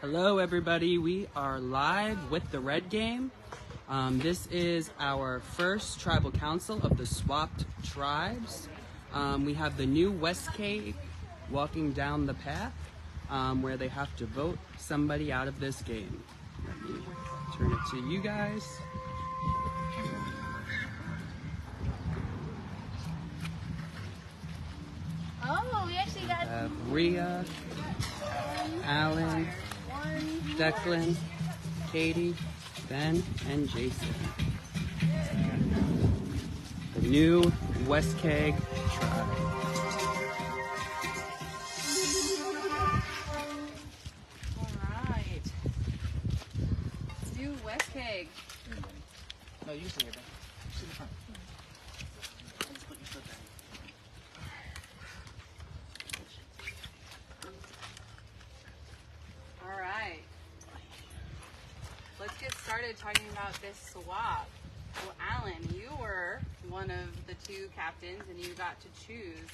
Hello everybody, we are live with the Red Game. This is our first tribal council of the swapped tribes. We have the new Weskeag walking down the path where they have to vote somebody out of this game. Let me turn it to you guys. Oh, we actually got Rhea, Alan, Declan, Katie, Ben, and Jason. The new Weskeag tribe. Alright. Let's do Weskeag. No, you sit here, Ben. Sit in front. Just put your foot down. Alright. Let's get started talking about this swap. Well, Alan, you were one of the two captains and you got to choose.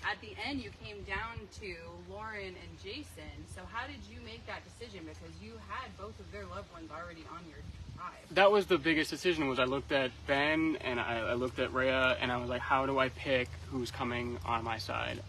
At the end, you came down to Lauren and Jason. So how did you make that decision? Because you had both of their loved ones already on your tribe. That was the biggest decision. Was I looked at Ben and I looked at Rhea and I was like, how do I pick who's coming on my side?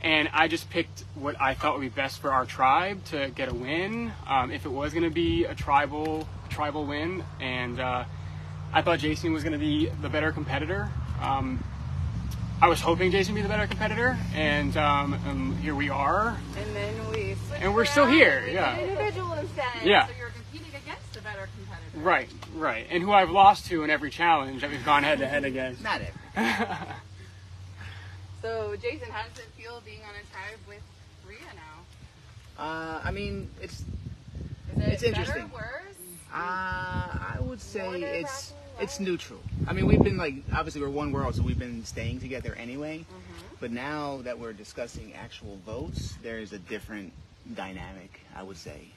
And I just picked what I thought would be best for our tribe to get a win. If it was going to be a tribal win, and I thought Jason was going to be the better competitor. I was hoping Jason would be the better competitor, and here we are. And then we switched And we're still here, yeah. Individual instead. Yeah. So you're competing against a better competitor. Right, right. And who I've lost to in every challenge that we've gone head to head against. Not every. So, Jason, how does it feel being on a tribe with Rhea now? I mean, it's Is it interesting. better, worse? I would say More it's nerve-wracking, neutral. I mean, we've been like, obviously we're one world, so we've been staying together anyway. But now that we're discussing actual votes, there's a different dynamic, I would say.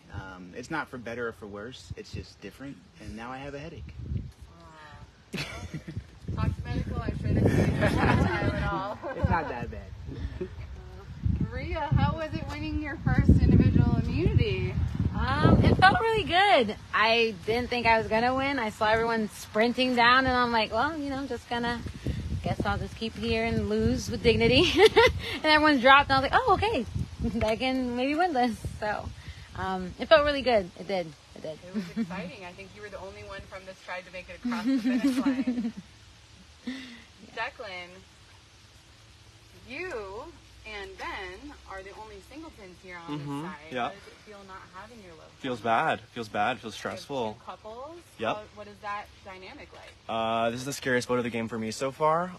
It's not for better or for worse. It's just different. And now I have a headache. Talk to medical, I'm sure they can get Tylenol. It's not that bad. Rhea, how was it winning your first individual immunity? it felt really good. I didn't think I was gonna win. I saw everyone sprinting down, and I'm like, well, just gonna. Guess I'll just keep here and lose with dignity. And everyone's dropped, and I was like, oh, okay, I can maybe win this. So, it felt really good. It did. It was exciting. I think you were the only one from this tribe to make it across the finish line. Declan, you and Ben are the only singletons here on this side. Yeah. How does it feel not having your love? Feels bad. Feels bad. Feels You have stressful. two couples. Yep. What is that dynamic like? This is the scariest vote of the game for me so far.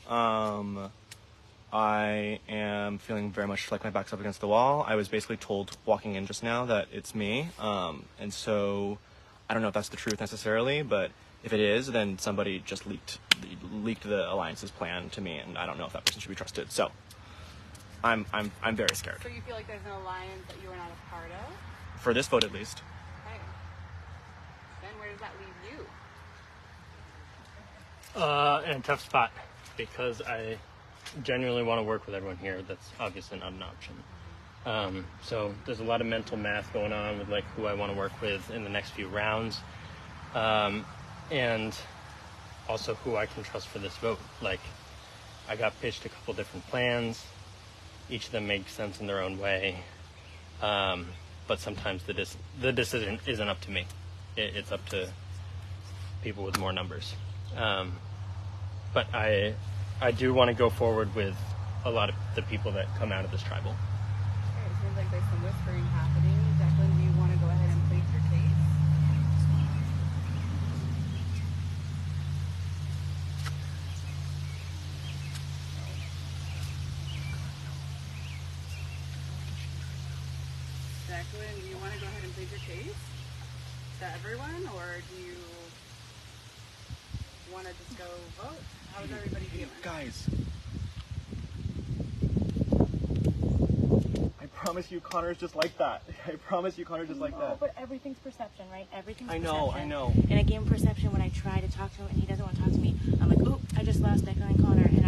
I am feeling very much like my back's up against the wall. I was basically told walking in just now that it's me. And so I don't know if that's the truth necessarily, but if it is, then somebody just leaked the alliance's plan to me, and I don't know if that person should be trusted. So I'm very scared. So you feel like there's an alliance that you are not a part of? For this vote at least. Okay. Then where does that leave you? In a tough spot because I genuinely want to work with everyone here. That's obviously not an option. So there's a lot of mental math going on with like who I want to work with in the next few rounds, and also who I can trust for this vote. Like I got pitched a couple different plans. Each of them make sense in their own way, but sometimes the decision isn't up to me. It's up to people with more numbers. But I do want to go forward with a lot of the people that come out of this tribal. Okay, it seems like there's some whispering happening. Declan, do you want to go ahead and plead your case? Declan, do you want to go ahead and plead your case to everyone, or do you want to just go vote? How is everybody feeling? Guys. I promise you Connor's just like that. I promise you Connor's just like that. But everything's perception, right? Everything's I perception. know. In a game of perception, when I try to talk to him and he doesn't want to talk to me, I'm like, oh, I just lost Declan and Connor, and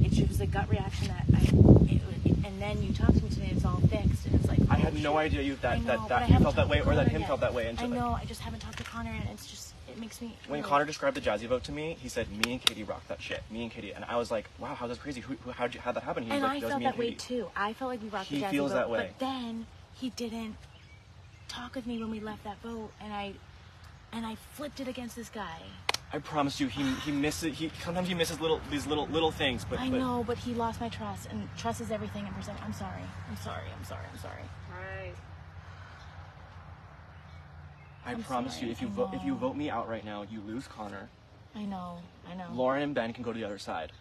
it was a gut reaction that it and then you talk to me today, and it's all fixed, and it's like, I had oh, no shit. idea I know, but I that you haven't felt that talked way to or that Connor him yet. felt that way. I Until know, I just haven't talked to Connor, and it makes me. when really- Connor described the Jazzy vote to me, he said, "Me and Katie rocked that shit. Me and Katie," and I was like, "Wow, how that's crazy. How'd that happen?" He was And like, I "It was felt me that and way Katie." too. I felt like we rocked He the Jazzy feels vote, that way. but then he didn't talk with me when we left that vote, and I flipped it against this guy. I promise you, he misses. Sometimes he misses these little things. But I know, but he lost my trust, and trust is everything. And percent. I'm sorry. Alright. I I'm promise sorry, you, if you vote me out right now, you lose Connor. I know. Lauren and Ben can go to the other side.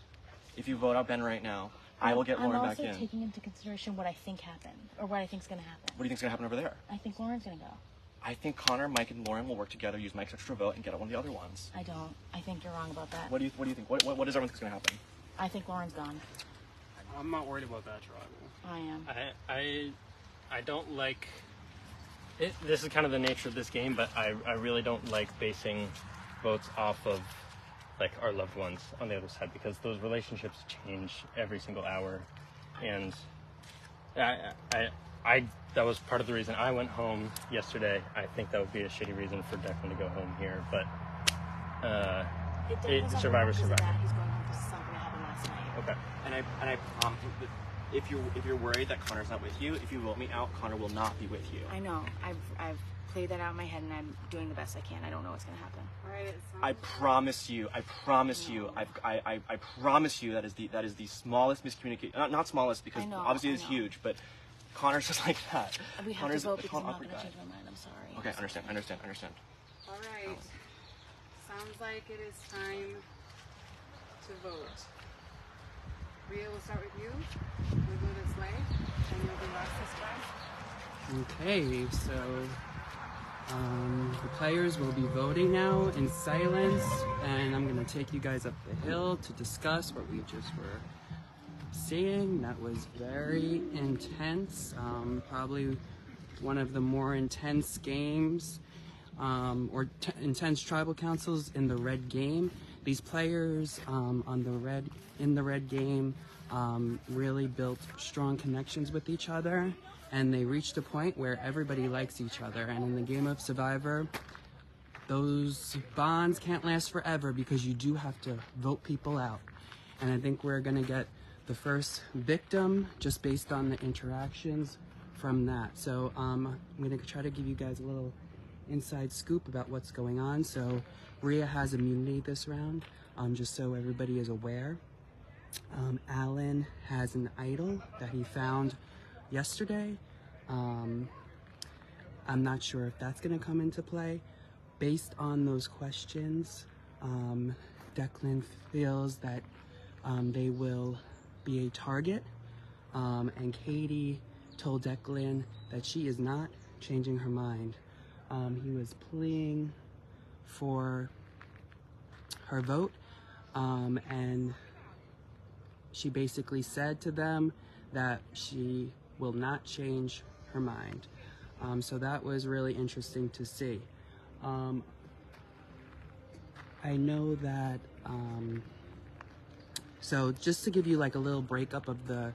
If you vote out Ben right now, I will get Lauren back in. I'm also taking into consideration what I think happened, or what I think's gonna happen. What do you think's gonna happen over there? I think Lauren's gonna go. I think Connor, Mike, and Lauren will work together, use Mike's extra vote, and get out one of the other ones. I don't. I think you're wrong about that. What do you think? What does everyone think's gonna happen? I think Lauren's gone. I'm not worried about that, Tribal. I am. I don't like it. This is kind of the nature of this game, but I really don't like basing votes off of like our loved ones on the other side, because those relationships change every single hour, and I that was part of the reason I went home yesterday. I think that would be a shitty reason for Declan to go home here, but Survivor. He's going home because something that happened last night. Okay. And I if you're worried that Connor's not with you, if you vote me out, Connor will not be with you. I know. I've played that out in my head, and I'm doing the best I can. I don't know what's gonna happen. Alright, I promise you. I promise you that is the smallest miscommunication. Not smallest, because I know, obviously I it's know. huge, but Connor's just like that. We have Connor's to vote a because I'm not awkward gonna guy. change my mind. I'm sorry. Okay, understand. Alright. Sounds like it is time to vote. Rhea, we'll start with you. We'll go this way, and you'll be last this way. Okay, so the players will be voting now in silence, and I'm going to take you guys up the hill to discuss what we just were seeing. That was very intense, probably one of the more intense games intense tribal councils in the red game. These players in the red game really built strong connections with each other, and they reached a point where everybody likes each other. And in the game of Survivor, those bonds can't last forever because you do have to vote people out. And I think we're gonna get the first victim just based on the interactions from that. So I'm gonna try to give you guys a little inside scoop about what's going on. So Rhea has immunity this round, just so everybody is aware. Alan has an idol that he found yesterday. I'm not sure if that's going to come into play. Based on those questions, Declan feels that they will be a target, and Katie told Declan that she is not changing her mind. He was pleading for her vote, and she basically said to them that she will not change her mind. So that was really interesting to see. I know that, so just to give you like a little breakup of the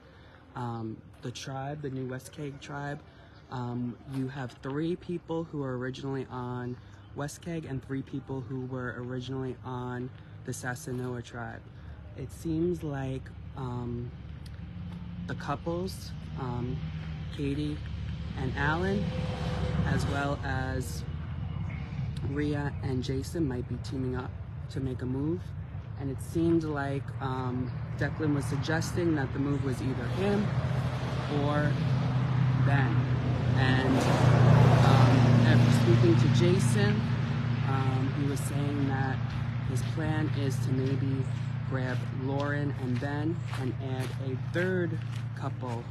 tribe, the new Weskeag tribe, you have 3 people who are originally on Weskeag and 3 people who were originally on the Sassanoa tribe. It seems like the couples, Katie and Alan, as well as Rhea and Jason, might be teaming up to make a move. And it seemed like Declan was suggesting that the move was either him or Ben. And after speaking to Jason, he was saying that his plan is to maybe grab Lauren and Ben and add a 3rd couple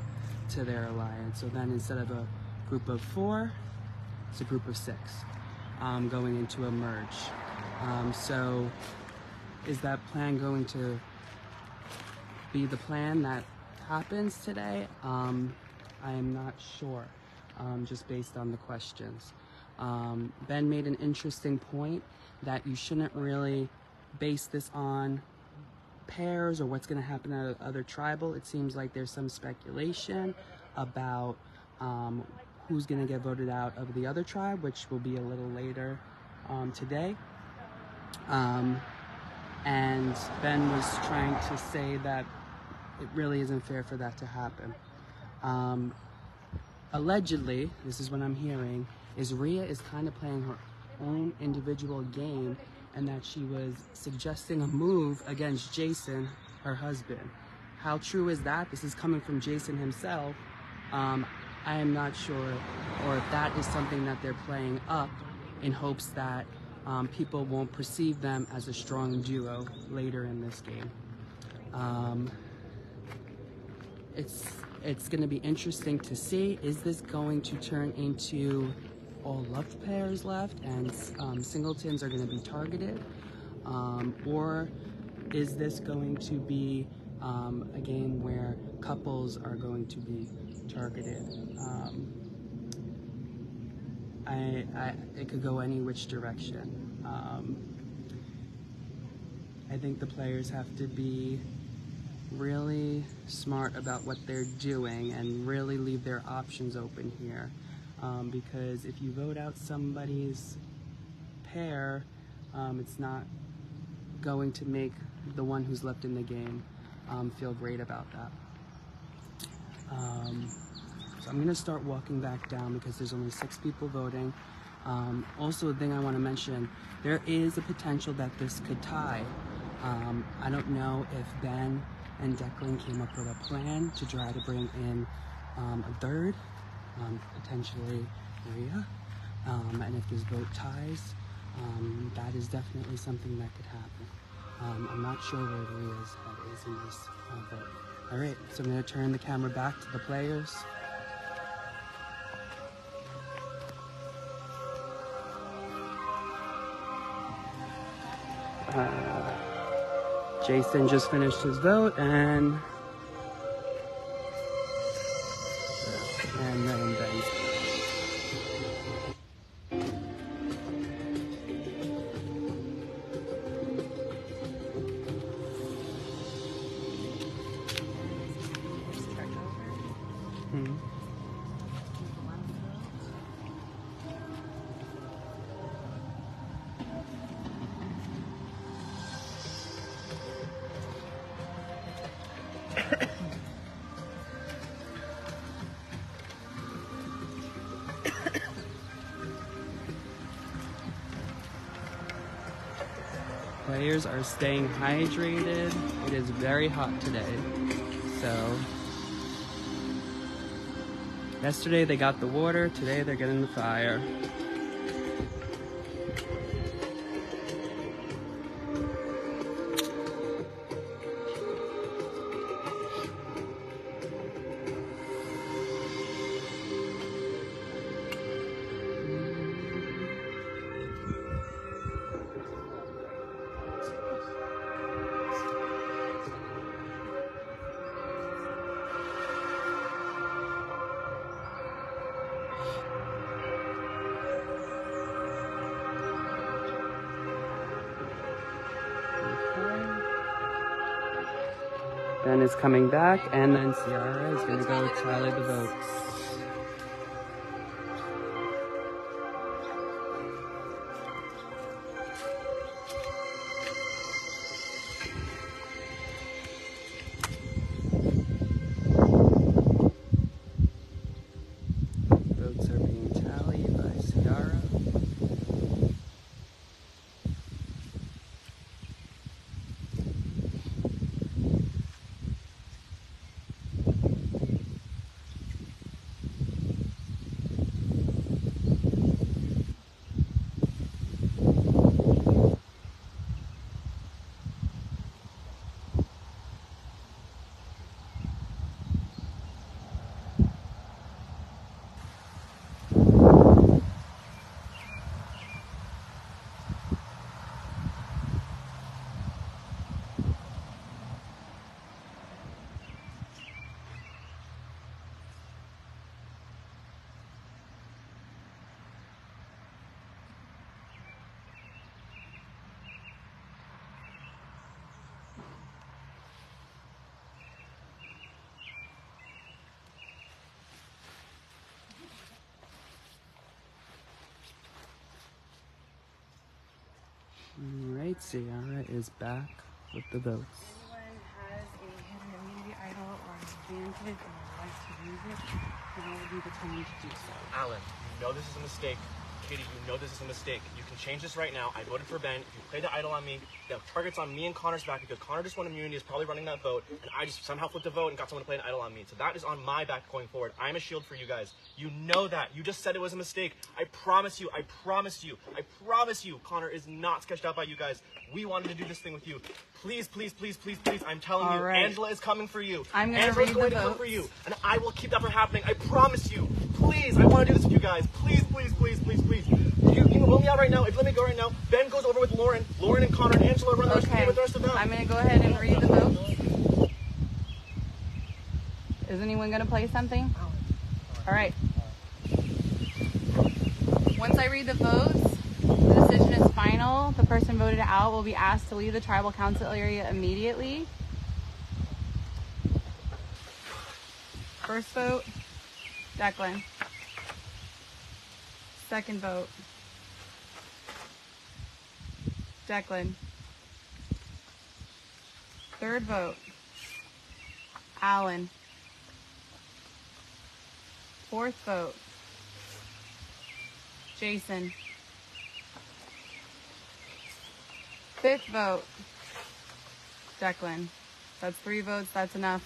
to their alliance. So then instead of a group of 4, it's a group of 6 going into a merge. So is that plan going to be the plan that happens today? I am not sure, just based on the questions. Ben made an interesting point that you shouldn't really base this on pairs or what's going to happen at other tribal. It seems like there's some speculation about who's going to get voted out of the other tribe, which will be a little later today. And Ben was trying to say that it really isn't fair for that to happen. Allegedly, this is what I'm hearing, is Rhea is kind of playing her own individual game, and that she was suggesting a move against Jason, her husband. How true is that? This is coming from Jason himself. I am not sure, or if that is something that they're playing up in hopes that people won't perceive them as a strong duo later in this game. It's going to be interesting to see. Is this going to turn into all love pairs left and singletons are going to be targeted? Or is this going to be a game where couples are going to be targeted? It could go any which direction. I think the players have to be really smart about what they're doing and really leave their options open here. Because if you vote out somebody's pair, it's not going to make the one who's left in the game feel great about that. So I'm going to start walking back down because there's only 6 people voting. Also, the thing I want to mention, there is a potential that this could tie. I don't know if Ben and Declan came up with a plan to try to bring in a third, potentially Rhea. And if this vote ties, that is definitely something that could happen. I'm not sure where Rhea's head is in this vote. All right, so I'm going to turn the camera back to the players. Jason just finished his vote, and then Ben's. Players are staying hydrated. It is very hot today. So, yesterday they got the water, today they're getting the fire. Ben is coming back, and then Ciara is going to go tally the votes. Votes are being tallied by Ciara. Alright, Ciara is back with the votes. Anyone has a hidden immunity idol or an advantage and would like to use it, now would be the time to do so. Alan, you know this is a mistake. Katie, you know this is a mistake. You can change this right now. I voted for Ben. If you play the idol on me, the target's on me and Connor's back because Connor just won immunity, is probably running that vote, and I just somehow flipped a vote and got someone to play an idol on me. So that is on my back going forward. I'm a shield for you guys. You know that. You just said it was a mistake. I promise you, Connor is not sketched out by you guys. We wanted to do this thing with you. Please, I'm telling you, right. Angela is coming for you. I'm gonna Angela's read going the to come votes. for you, and I will keep that from happening. I promise you. Please, I want to do this with you guys. Please. You vote me out right now. If let me go right now, Ben goes over with Lauren. Lauren and Connor and Angela run the rest of the game with the rest of them. I'm gonna go ahead and read the votes. Is anyone gonna play something? All right. Once I read the votes, the decision is final. The person voted out will be asked to leave the tribal council area immediately. First vote, Declan. Second vote, Declan. Third vote, Alan. Fourth vote, Jason. Fifth vote, Declan. That's 3 votes, that's enough.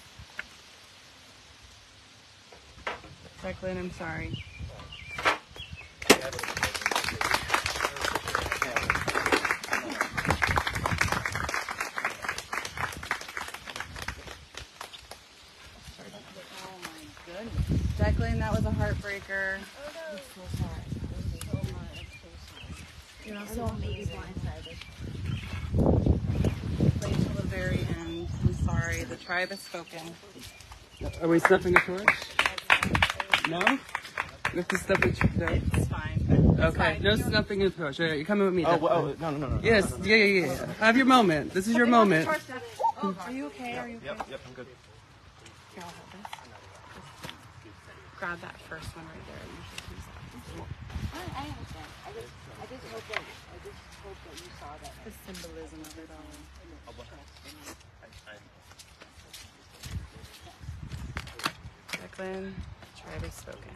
Declan, I'm sorry. Declan, that was a heartbreaker. I'm so sorry. You're also maybe blindsided. Played till the very end. I'm sorry. The tribe has spoken. Are we snuffing a torch? No? We have to snuff a torch. No. It's fine. Okay, no snuffing a torch. You're coming with me. Declan. No. Yes, yeah. Have your moment. This is your moment. Oh, are you okay? Are you okay? Yep, I'm good. Here, I'll hold this. Grab that first one right there. I understand. I just hope that you saw that. The symbolism of it all. Declan, tribe has spoken.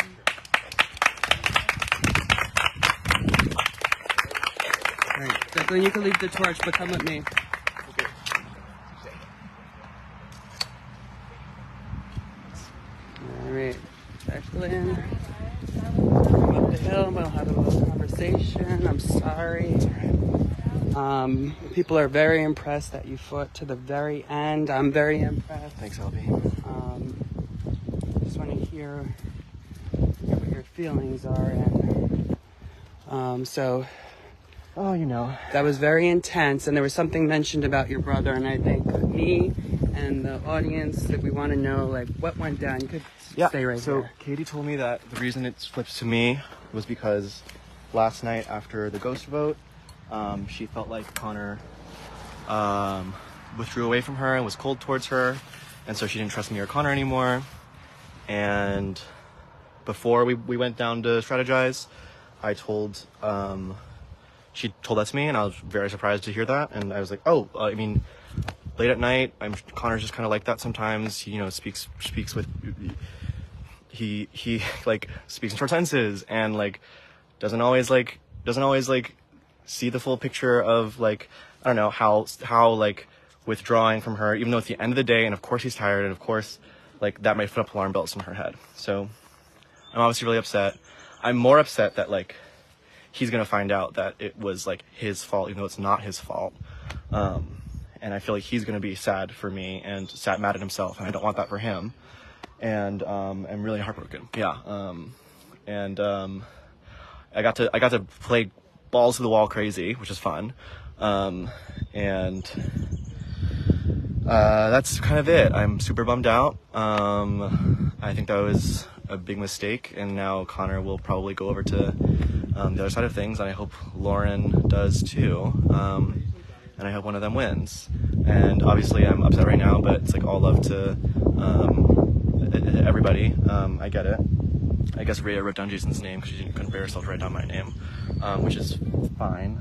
All right, Declan, you can leave the torch, but come with me. All right, Declan. Come up the hill. We'll have a little conversation. I'm sorry. People are very impressed that you fought to the very end. I'm very impressed. Thanks, LB. Just want to hear what your feelings are, and so. Oh, you know. That was very intense, and there was something mentioned about your brother, and I think me and the audience that we want to know, like, what went down. You could stay right so there. Katie told me that the reason it flips to me was because last night after the ghost vote, she felt like Connor withdrew away from her and was cold towards her, and so she didn't trust me or Connor anymore. And before we went down to strategize, I told she told that to me, and I was very surprised to hear that. And I was like, oh, I mean, late at night, Connor's just kind of like that sometimes. He, speaks with, he like speaks in short sentences, and like doesn't always see the full picture of, like, I don't know, how like withdrawing from her, even though it's the end of the day, and of course he's tired, and of course like that might put up alarm bells in her head. So I'm obviously really upset. I'm more upset that like he's gonna find out that it was like his fault, even though it's not his fault. And I feel like he's gonna be sad for me and mad at himself, and I don't want that for him. And I'm really heartbroken. Yeah. I got to play balls to the wall crazy, which is fun. That's kind of it. I'm super bummed out. I think that was a big mistake, and now Connor will probably go over to the other side of things, and I hope Lauren does too. And I hope one of them wins. And obviously I'm upset right now, but it's like all love to everybody. I get it. I guess Rhea wrote down Jason's name because she couldn't bear herself to write down my name, which is fine.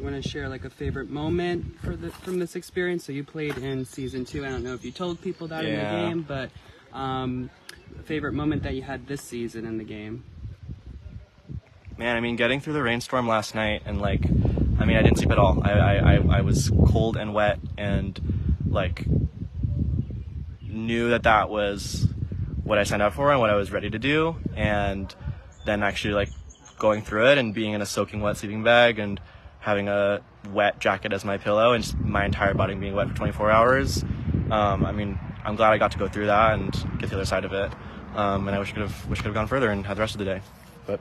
you want to share like a favorite moment from this experience? So you played in season 2. I don't know if you told people that in the game, but favorite moment that you had this season in the game. Man, I mean, getting through the rainstorm last night and like, I mean, I didn't sleep at all. I was cold and wet and like knew that was what I signed up for and what I was ready to do. And then actually like going through it and being in a soaking wet sleeping bag and having a wet jacket as my pillow and just my entire body being wet for 24 hours. I mean, I'm glad I got to go through that and get to the other side of it. And I wish I could have gone further and had the rest of the day. But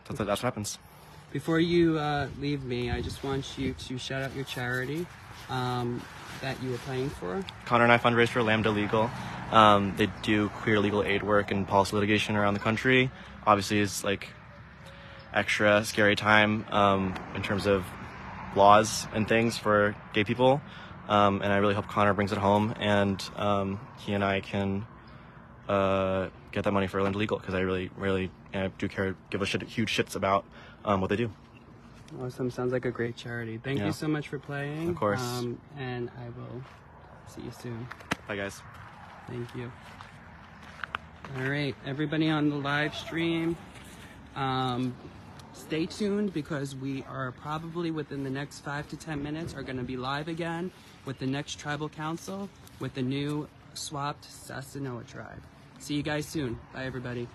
that's what happens. Before you leave me, I just want you to shout out your charity that you were playing for. Connor and I fundraise for Lambda Legal. They do queer legal aid work and policy litigation around the country. Obviously, it's like extra scary time in terms of laws and things for gay people. And I really hope Connor brings it home and he and I can get that money for Lambda Legal, because I really do care, give a huge shits about what they do. Awesome. Sounds like a great charity. Thank you so much for playing. Of course. And I will see you soon. Bye, guys. Thank you. All right, everybody on the live stream, stay tuned, because we are probably within the next 5 to 10 minutes are going to be live again with the next tribal council with the new swapped Sasanoa tribe. See you guys soon. Bye, everybody.